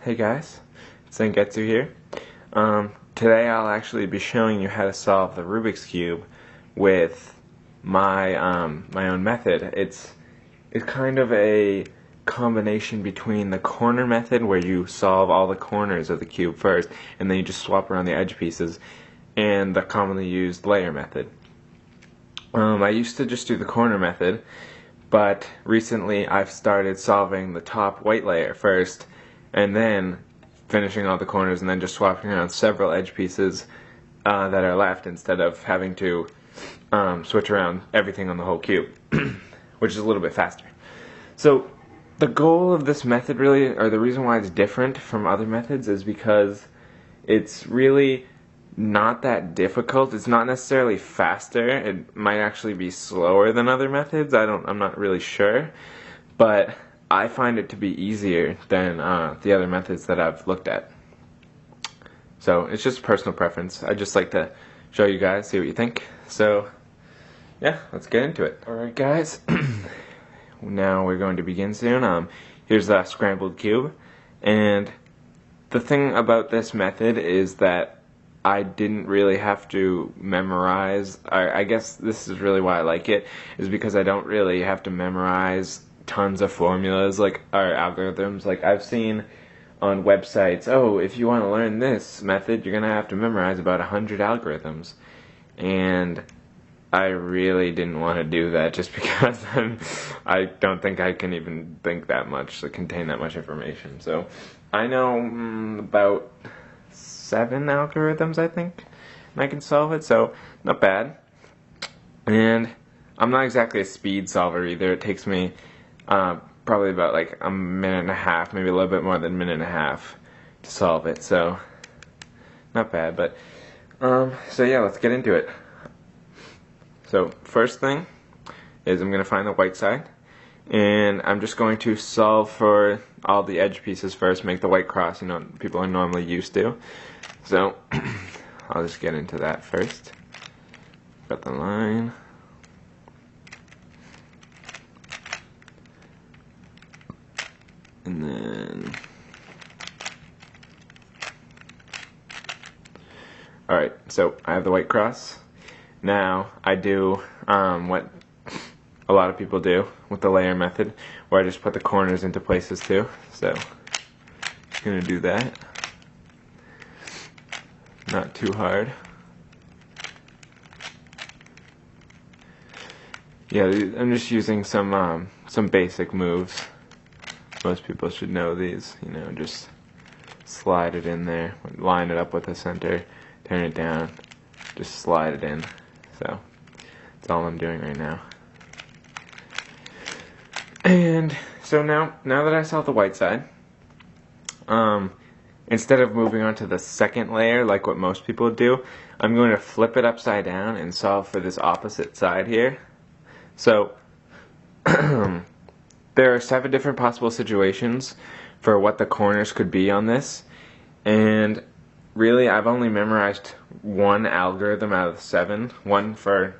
Hey guys, it's Zangetsu here. Today I'll actually be showing you how to solve the Rubik's Cube with my own method. It's kind of a combination between the corner method, where you solve all the corners of the cube first, and then you just swap around the edge pieces, and the commonly used layer method. I used to just do the corner method, but recently I've started solving the top white layer first, and then finishing all the corners, and then just swapping around several edge pieces that are left, instead of having to switch around everything on the whole cube, which is a little bit faster. So the goal of this method really, or the reason why it's different from other methods, is because it's really not that difficult. It's not necessarily faster. It might actually be slower than other methods. I'm not really sure, but I find it to be easier than the other methods that I've looked at. So it's just personal preference. I just like to show you guys, see what you think. So yeah, let's get into it. Alright guys, now we're going to begin soon. Here's the scrambled cube, and the thing about this method is that I didn't really have to memorize. I guess this is really why I like it, is because I don't really have to memorize tons of formulas or algorithms. Like I've seen on websites, oh, if you want to learn this method, you're gonna have to memorize about 100 algorithms, and I really didn't want to do that, just because I don't think I can even think that much to contain that much information. So I know about 7 algorithms, I think, and I can solve it, so not bad. And I'm not exactly a speed solver either. It takes me probably about like a minute and a half, maybe a little bit more than a minute and a half to solve it, so not bad. But so yeah, let's get into it. So first thing is I'm going to find the white side, and I'm just going to solve for all the edge pieces first, make the white cross, people are normally used to. So I'll just get into that first. Got the line. And then, alright, so I have the white cross. Now I do what a lot of people do with the layer method, where I just put the corners into places too. So just gonna do that. Not too hard. Yeah, I'm just using some basic moves. Most people should know these. Just slide it in there, line it up with the center, turn it down, just slide it in. So that's all I'm doing right now. And so now that I solved the white side, instead of moving on to the second layer like what most people do, I'm going to flip it upside down and solve for this opposite side here. So there are 7 different possible situations for what the corners could be on this, and really I've only memorized 1 algorithm out of the 7, one for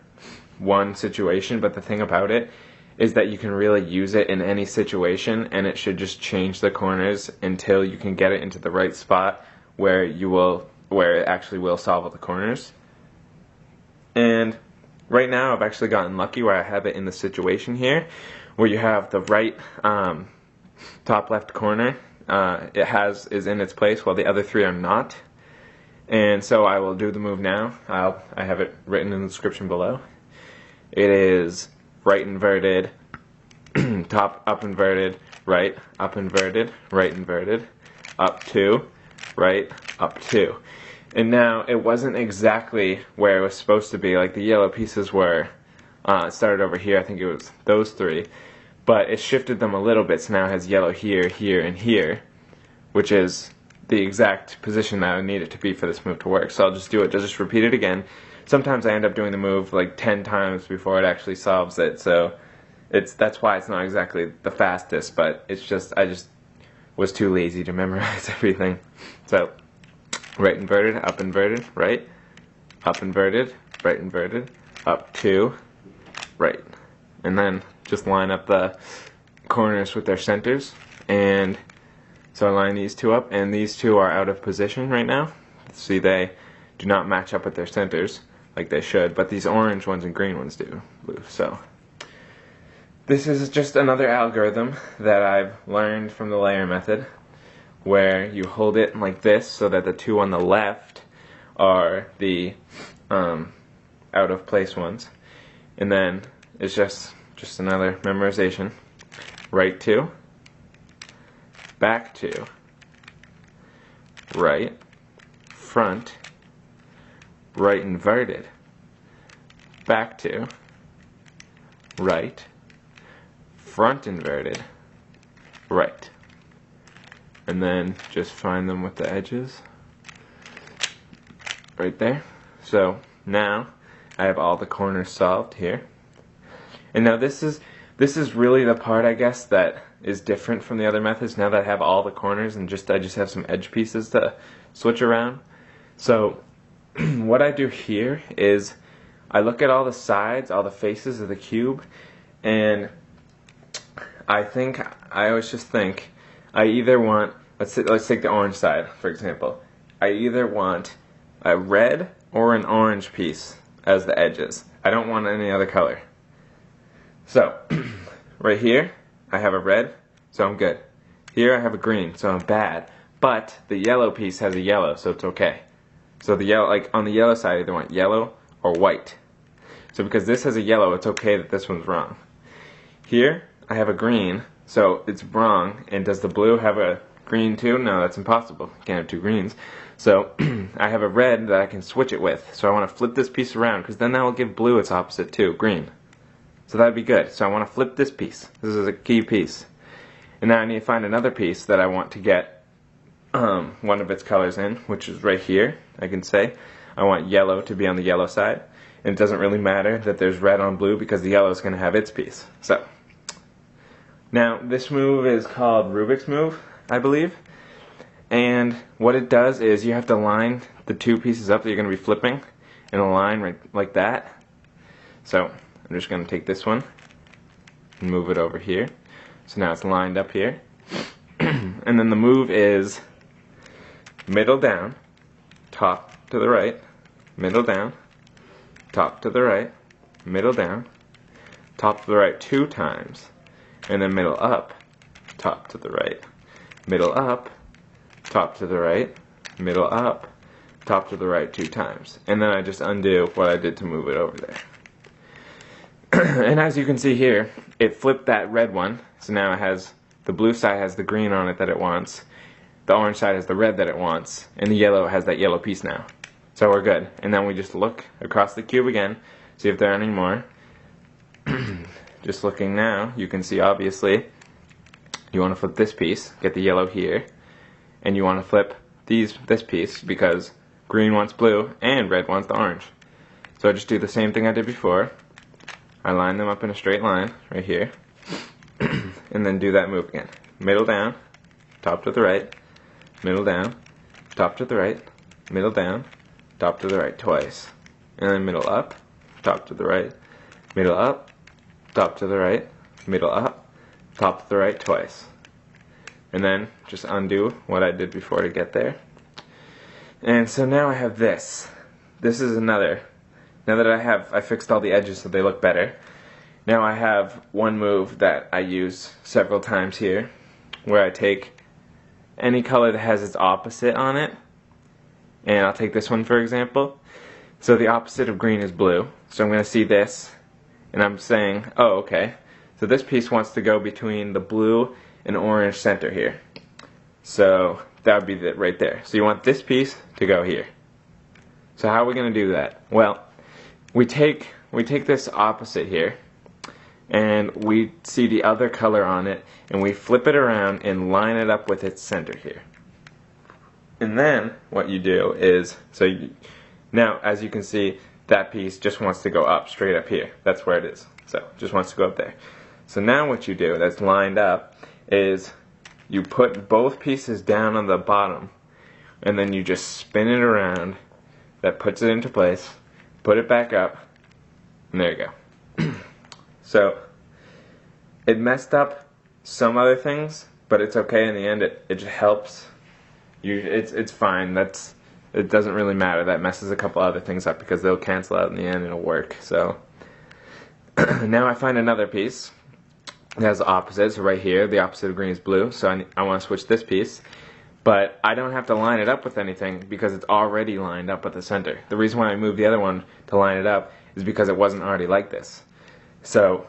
one situation. But the thing about it is that you can really use it in any situation, and it should just change the corners until you can get it into the right spot where it actually will solve all the corners. And right now I've actually gotten lucky where I have it in the situation here, where you have the right top left corner is in its place, while the other 3 are not. And so I will do the move now. I have it written in the description below. It is right inverted, top up inverted, right up inverted, right inverted, up 2, right up 2. And now it wasn't exactly where it was supposed to be. Like the yellow pieces were, it started over here, I think it was those 3, but it shifted them a little bit, so now it has yellow here, here, and here, which is the exact position that I need it to be for this move to work. So I'll just do it, just repeat it again. Sometimes I end up doing the move like 10 times before it actually solves it, so that's why it's not exactly the fastest, but I just was too lazy to memorize everything. So right inverted, up inverted, right, up inverted, right inverted, up 2, right. And then just line up the corners with their centers, and So I line these two up, and these two are out of position right now. See, they do not match up with their centers like they should, but these orange ones and green ones do. Blue. So this is just another algorithm that I've learned from the layer method, where you hold it like this so that the two on the left are the out of place ones, and then it's just another memorization. Right two, back two, right, front, right inverted, back two, right, front inverted, right. And then just find them with the edges right there. So now I have all the corners solved here. And now this is really the part, I guess, that is different from the other methods. Now that I have all the corners and I just have some edge pieces to switch around. So what I do here is I look at all the sides, all the faces of the cube, and I always just think I either want, let's take the orange side, for example. I either want a red or an orange piece as the edges. I don't want any other color. So, right here, I have a red, so I'm good. Here I have a green, so I'm bad. But the yellow piece has a yellow, so it's okay. So the yellow, like on the yellow side, I either want yellow or white. So because this has a yellow, it's okay that this one's wrong. Here, I have a green, so it's wrong. And does the blue have a green too? No, that's impossible. You can't have two greens. So I have a red that I can switch it with. So I want to flip this piece around, because then that will give blue its opposite too, green. So that would be good. So I want to flip this piece. This is a key piece. And now I need to find another piece that I want to get one of its colors in, which is right here. I can say I want yellow to be on the yellow side. And it doesn't really matter that there's red on blue, because the yellow is going to have its piece. So now this move is called Rubik's move, I believe. And what it does is you have to line the two pieces up that you're going to be flipping in a line right like that. So I'm just going to take this one and move it over here. So now it's lined up here. And then the move is middle down, top to the right, middle down, top to the right, middle down, top to the right 2 times, and then middle up, top to the right, middle up, top to the right, middle up, top to the right 2 times. And then I just undo what I did to move it over there. And as you can see here, it flipped that red one, so now it has, the blue side has the green on it that it wants, the orange side has the red that it wants, and the yellow has that yellow piece now. So we're good. And then we just look across the cube again, see if there are any more. Just looking now, you can see obviously, you want to flip this piece, get the yellow here, and you want to flip this piece because green wants blue and red wants the orange. So I just do the same thing I did before. I line them up in a straight line right here, and then do that move again. Middle down, top to the right, middle down, top to the right, middle down, top to the right twice. And then middle up, top to the right, middle up, top to the right, middle up, top to the right twice. And then just undo what I did before to get there. And so now I have this. This is another. Now that I fixed all the edges so they look better, now I have one move that I use several times here, where I take any color that has its opposite on it, and I'll take this one for example. So the opposite of green is blue, so I'm going to see this, and I'm saying, oh okay, so this piece wants to go between the blue and orange center here. So that would be right there. So you want this piece to go here. So how are we going to do that? Well, we take this opposite here, and we see the other color on it, and we flip it around and line it up with its center here. And then what you do is, now as you can see, that piece just wants to go up, straight up here. That's where it is. So it just wants to go up there. So now what you do that's lined up is you put both pieces down on the bottom, and then you just spin it around. That puts it into place. Put it back up, and there you go. So it messed up some other things, but it's okay in the end. It just helps. It's fine. It doesn't really matter. That messes a couple other things up because they'll cancel out in the end and it'll work. So now I find another piece that has the opposite. So right here, the opposite of green is blue. So I want to switch this piece. But I don't have to line it up with anything because it's already lined up with the center. The reason why I moved the other one to line it up is because it wasn't already like this. So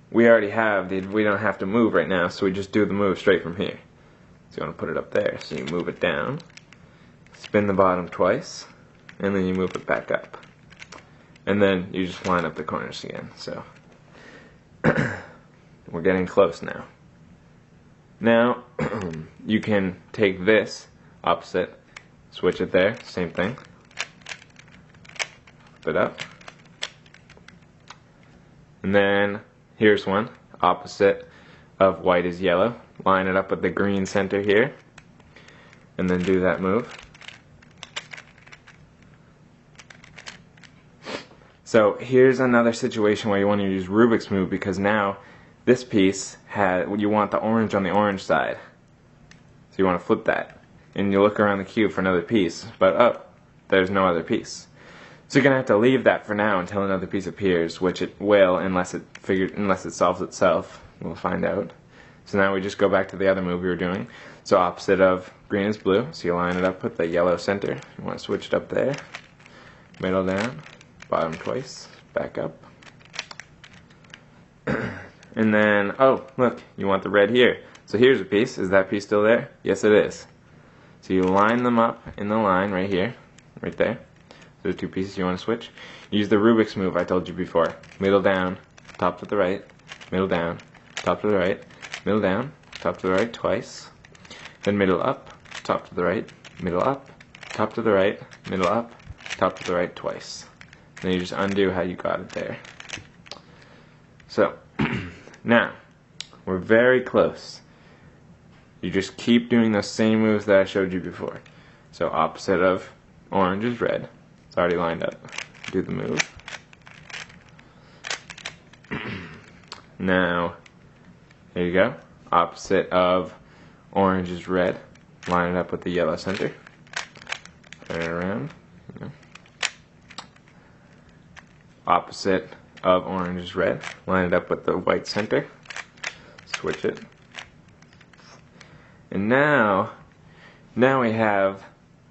we already have we don't have to move right now, so we just do the move straight from here. So you want to put it up there, so you move it down, spin the bottom twice, and then you move it back up. And then you just line up the corners again. So we're getting close now. Now, you can take this opposite, switch it there, same thing, flip it up, and then here's one, opposite of white is yellow, line it up with the green center here, and then do that move. So here's another situation where you want to use Rubik's move, because now this piece you want the orange on the orange side. So you want to flip that. And you look around the cube for another piece, but oh, there's no other piece. So you're going to have to leave that for now until another piece appears, which it will unless it solves itself. We'll find out. So now we just go back to the other move we were doing. So opposite of green is blue, so you line it up with the yellow center. You want to switch it up there. Middle down, bottom twice, back up. And then, oh, look, you want the red here. So here's a piece. Is that piece still there? Yes, it is. So you line them up in the line right here, right there. So the two pieces you want to switch. Use the Rubik's move I told you before. Middle down, top to the right, middle down, top to the right, middle down, top to the right twice. Then middle up, top to the right, middle up, top to the right, middle up, top to the right twice. Then you just undo how you got it there. So, now, we're very close. You just keep doing those same moves that I showed you before. So opposite of orange is red. It's already lined up. Do the move. Now, there you go. Opposite of orange is red. Line it up with the yellow center. Turn it around. Opposite of orange is red. Line it up with the white center. Switch it. And now we have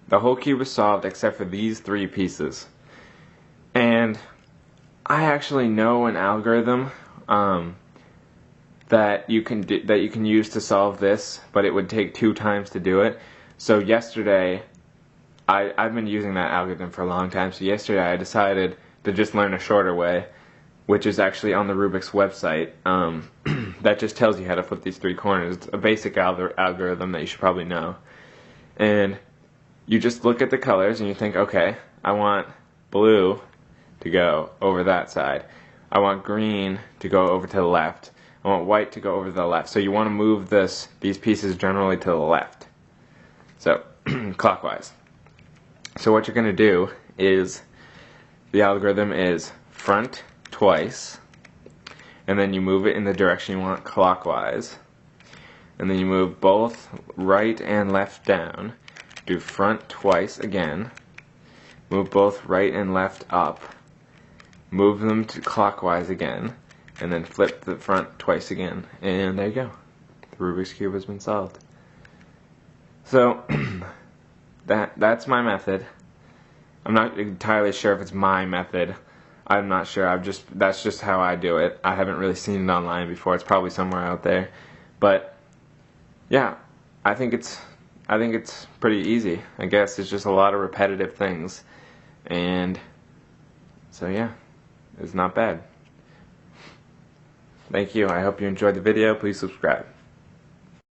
the whole cube is solved except for these three pieces. And I actually know an algorithm that you can use to solve this, but it would take 2 times to do it. So yesterday, I've been using that algorithm for a long time. So yesterday I decided to just learn a shorter way, which is actually on the Rubik's website. That just tells you how to flip these 3 corners. It's a basic algorithm that you should probably know. And you just look at the colors and you think, okay, I want blue to go over that side. I want green to go over to the left. I want white to go over to the left. So you want to move these pieces generally to the left. So, clockwise. So what you're going to do is, the algorithm is front twice, and then you move it in the direction you want clockwise, and then you move both right and left down, do front twice again, move both right and left up, move them to clockwise again, and then flip the front twice again, and there you go. The Rubik's Cube has been solved. So, that's my method. I'm not entirely sure if it's my method. I'm not sure. That's just how I do it. I haven't really seen it online before. It's probably somewhere out there. But yeah, I think it's pretty easy. I guess it's just a lot of repetitive things. And so yeah, it's not bad. Thank you. I hope you enjoyed the video. Please subscribe.